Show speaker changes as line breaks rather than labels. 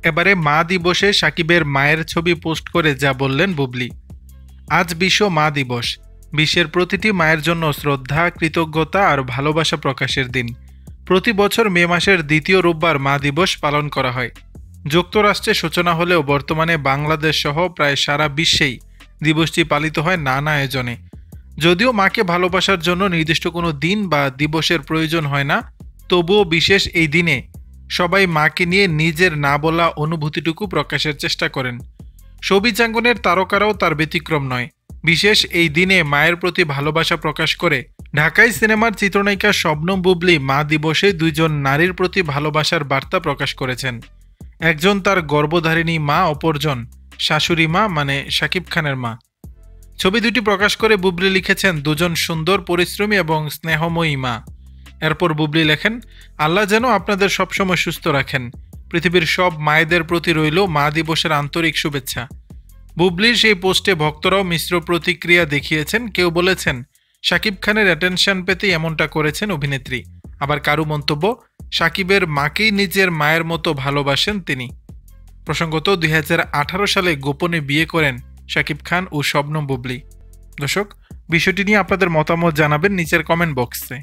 এবারে মা দিবসে সাকিবের মায়ের ছবি পোস্ট করে যা বললেন বুবলি। আজ বিশ্ব মা দিবস। বিশ্বের প্রতিটি মায়ের জন্য শ্রদ্ধা, কৃতজ্ঞতা আর ভালোবাসা প্রকাশের দিন। প্রতি বছর মে মাসের দ্বিতীয় রোববার মা দিবস পালন করা হয়। যুক্তরাষ্ট্রে সূচনা হলেও বর্তমানে বাংলাদেশ সহ প্রায় সারা বিশ্বেই দিবসটি পালিত হয় নানা আয়োজনে। যদিও মাকে ভালোবাসার জন্য নির্দিষ্ট কোনো দিন বা দিবসের প্রয়োজন হয় না, তবুও বিশেষ এই দিনে সবাই মাকে নিয়ে নিজের না বলা অনুভূতিটুকু প্রকাশের চেষ্টা করেন। ছবিচাঙ্গনের তারকারাও তার ব্যতিক্রম নয়। বিশেষ এই দিনে মায়ের প্রতি ভালোবাসা প্রকাশ করে ঢাকাই সিনেমার চিত্রনায়িকা শবনম বুবলি মা দিবসে দুইজন নারীর প্রতি ভালোবাসার বার্তা প্রকাশ করেছেন। একজন তার গর্ভধারিণী মা, অপরজন শাশুড়ি মা মানে শাকিব খানের মা। ছবি দুটি প্রকাশ করে বুবলি লিখেছেন, দুজন সুন্দর, পরিশ্রমী এবং স্নেহময়ী মা। এরপর বুবলি লেখেন, আল্লাহ যেন আপনাদের সবসময় সুস্থ রাখেন। পৃথিবীর সব মায়েদের প্রতি রইল মা দিবসের আন্তরিক শুভেচ্ছা। বুবলির সেই পোস্টে ভক্তরাও মিশ্র প্রতিক্রিয়া দেখিয়েছেন। কেউ বলেছেন শাকিব খানের অ্যাটেনশন পেতেই এমনটা করেছেন অভিনেত্রী। আবার কারো মন্তব্য, শাকিবের মাকেই নিজের মায়ের মতো ভালোবাসেন তিনি। প্রসঙ্গত 2018 সালে গোপনে বিয়ে করেন শাকিব খান ও শবনম বুবলি। দর্শক, বিষয়টি নিয়ে আপনাদের মতামত জানাবেন নিচের কমেন্ট বক্সে।